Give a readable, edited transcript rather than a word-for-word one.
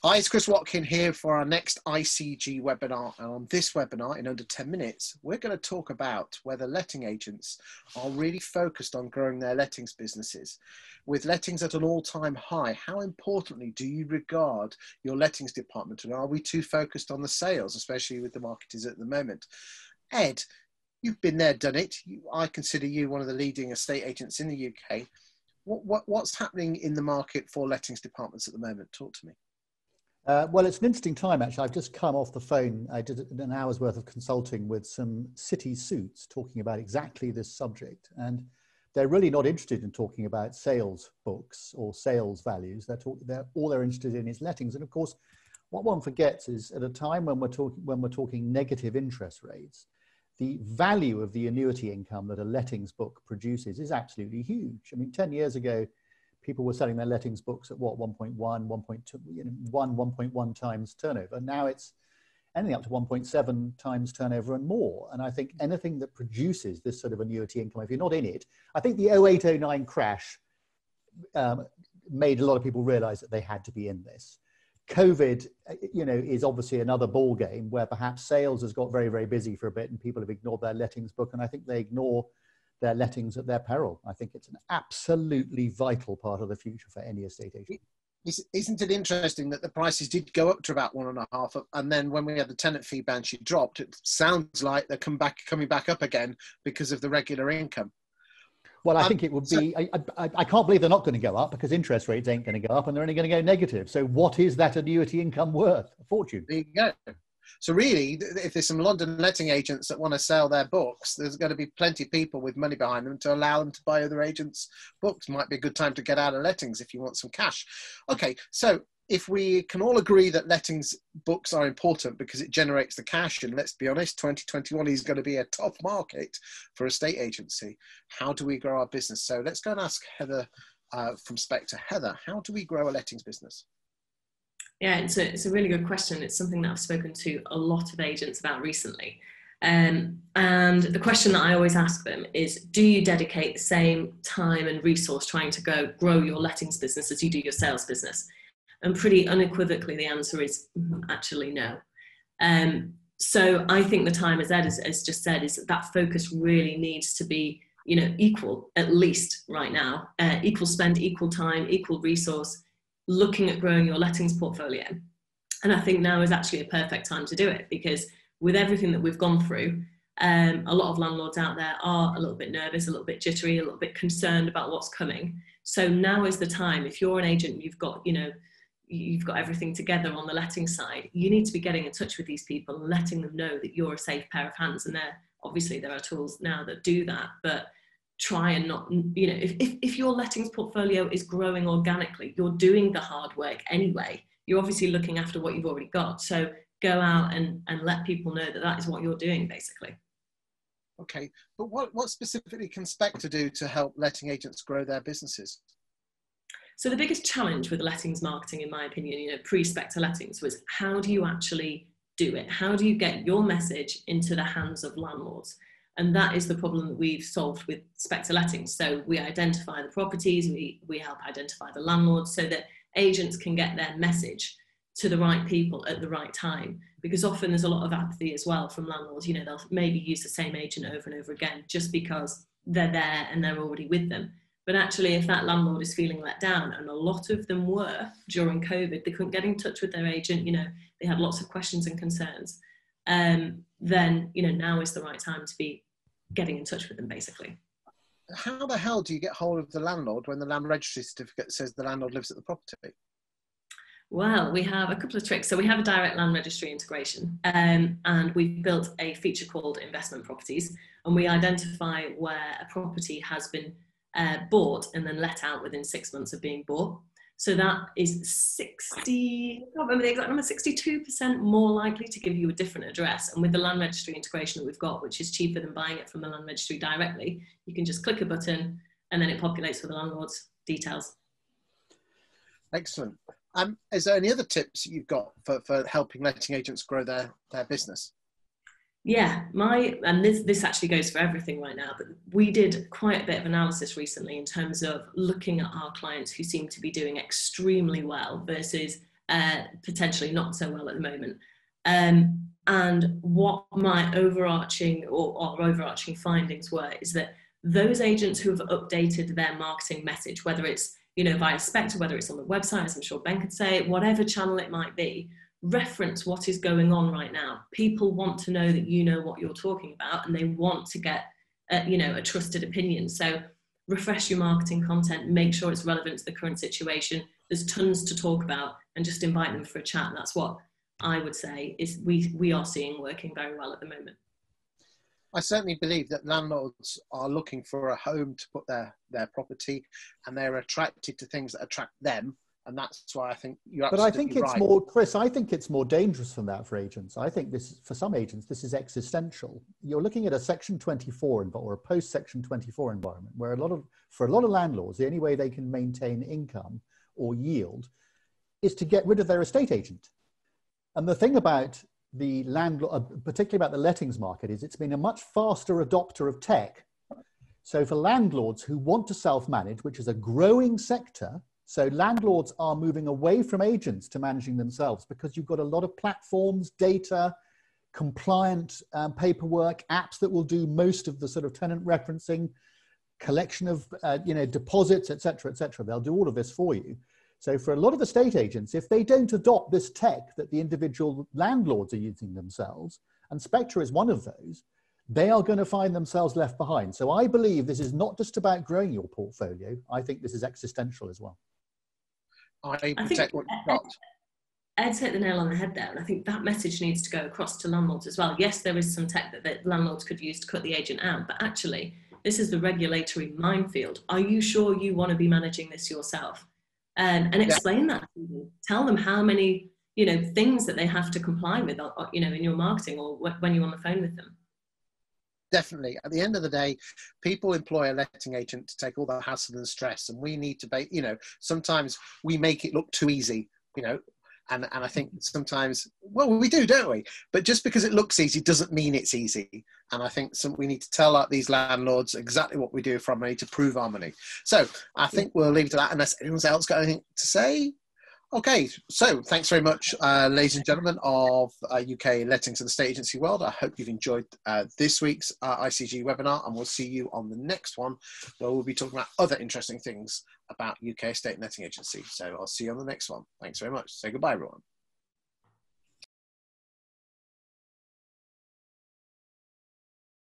Hi, it's Chris Watkin here for our next ICG webinar. And on this webinar, in under 10 minutes, we're going to talk about whether letting agents are really focused on growing their lettings businesses. With lettings at an all-time high, how importantly do you regard your lettings department? And are we too focused on the sales, especially with the market is at the moment? Ed, you've been there, done it. I consider you one of the leading estate agents in the UK. What's happening in the market for lettings departments at the moment? Talk to me. Well, it's an interesting time, actually. I've just come off the phone. I did an hour's worth of consulting with some city suits talking about exactly this subject. And they're really not interested in talking about sales books or sales values. All they're interested in is lettings. And of course, what one forgets is at a time when we're talking negative interest rates, the value of the annuity income that a lettings book produces is absolutely huge. I mean, 10 years ago, people were selling their lettings books at what, 1.1, 1.2, 1.1 times turnover. Now it's anything up to 1.7 times turnover and more. And I think anything that produces this sort of annuity income, if you're not in it, I think the 08-09 crash made a lot of people realize that they had to be in this. COVID, is obviously another ball game where perhaps sales has got very, very busy for a bit and people have ignored their lettings book. And I think they ignore their lettings at their peril. I think it's an absolutely vital part of the future for any estate agent. Isn't it interesting that the prices did go up to about 1.5, and then when we had the tenant fee ban, she dropped? It sounds like they're coming back up again because of the regular income. Well, I think it would be, I can't believe they're not going to go up because interest rates ain't going to go up and they're only going to go negative. So what is that annuity income worth? A fortune. There you go. So really, if there's some London letting agents that want to sell their books, there's going to be plenty of people with money behind them to allow them to buy other agents' books. Might be a good time to get out of lettings if you want some cash. Okay, so if we can all agree that lettings books are important because it generates the cash, and let's be honest, 2021 is going to be a tough market for a estate agency. How do we grow our business? So let's go and ask Heather from Spectre. Heather, how do we grow a lettings business? Yeah, it's a really good question. It's something that I've spoken to a lot of agents about recently. And the question that I always ask them is, do you dedicate the same time and resource trying to grow your lettings business as you do your sales business? And pretty unequivocally, the answer is actually no. So I think the time, as Ed has just said, is that focus really needs to be, equal, at least right now. Equal spend, equal time, equal resource, looking at growing your lettings portfolio. And I think now is actually a perfect time to do it, because with everything that we've gone through, a lot of landlords out there are a little bit nervous, a little bit jittery, a little bit concerned about what's coming. So now is the time. If you're an agent, you've got everything together on the letting side, you need to be getting in touch with these people and letting them know that you're a safe pair of hands. And there are tools now that do that, but try and not, if your lettings portfolio is growing organically, you're doing the hard work anyway. You're obviously looking after what you've already got. So go out and let people know that is what you're doing, basically. Okay, but what specifically can Spectre do to help letting agents grow their businesses? So the biggest challenge with lettings marketing, in my opinion, pre-Spectre lettings, was how do you actually do it? How do you get your message into the hands of landlords? And that is the problem that we've solved with Spectre lettings. So we identify the properties, we help identify the landlords so that agents can get their message to the right people at the right time. Because often there's a lot of apathy as well from landlords. They'll maybe use the same agent over and over again just because they're there and they're already with them. But actually, if that landlord is feeling let down, and a lot of them were during COVID, they couldn't get in touch with their agent, they had lots of questions and concerns, then, now is the right time to be getting in touch with them, basically. How the hell do you get hold of the landlord when the land registry certificate says the landlord lives at the property? Well, we have a couple of tricks. So we have a direct land registry integration, and we've built a feature called investment properties, and we identify where a property has been bought and then let out within 6 months of being bought. So that is 62% more likely to give you a different address. And with the land registry integration that we've got, which is cheaper than buying it from the land registry directly, you can just click a button and then it populates with the landlord's details. Excellent. Is there any other tips you've got for helping letting agents grow their business? Yeah, and this actually goes for everything right now, but we did quite a bit of analysis recently in terms of looking at our clients who seem to be doing extremely well versus potentially not so well at the moment. And what my overarching or overarching findings were is that those agents who have updated their marketing message, whether it's, you know, via Spectre, whether it's on the website, as I'm sure Ben could say, whatever channel it might be, reference what is going on right now. People want to know that you know what you're talking about, and they want to get, you know, a trusted opinion. So refresh your marketing content, make sure it's relevant to the current situation. There's tons to talk about, and just invite them for a chat. That's what I would say is we are seeing working very well at the moment. I certainly believe that landlords are looking for a home to put their property, and they're attracted to things that attract them. And that's why I think you're absolutely right. But I think it's more, Chris, I think it's more dangerous than that for agents. I think this, for some agents, this is existential. You're looking at a Section 24 or a post-Section 24 environment where for a lot of landlords, the only way they can maintain income or yield is to get rid of their estate agent. And the thing about the landlord, particularly about the lettings market, is it's been a much faster adopter of tech. So for landlords who want to self-manage, which is a growing sector, so landlords are moving away from agents to managing themselves because you've got a lot of platforms, data, compliant paperwork, apps that will do most of the sort of tenant referencing, collection of you know, deposits, et cetera, et cetera. They'll do all of this for you. So for a lot of estate agents, if they don't adopt this tech that the individual landlords are using themselves, and Spectre is one of those, they are going to find themselves left behind. So I believe this is not just about growing your portfolio. I think this is existential as well. I protect what you've got. Ed's hit the nail on the head there, and I think that message needs to go across to landlords as well. Yes, there is some tech that landlords could use to cut the agent out, but actually, this is the regulatory minefield. Are you sure you want to be managing this yourself? And explain that to them. Tell them how many, you know, things that they have to comply with, you know, in your marketing or when you're on the phone with them. Definitely. At the end of the day, people employ a letting agent to take all the hassle and stress, and we need to, you know, sometimes we make it look too easy, you know, and I think sometimes, well, we do, don't we? But just because it looks easy doesn't mean it's easy. And I think we need to tell these landlords exactly what we do for our money to prove our money. So I think we'll leave it to that unless anyone else got anything to say. Okay, so thanks very much, ladies and gentlemen of UK Lettings and Estate Agency World. I hope you've enjoyed this week's ICG webinar, and we'll see you on the next one where we'll be talking about other interesting things about UK estate and letting agency. So I'll see you on the next one. Thanks very much. Say goodbye, everyone.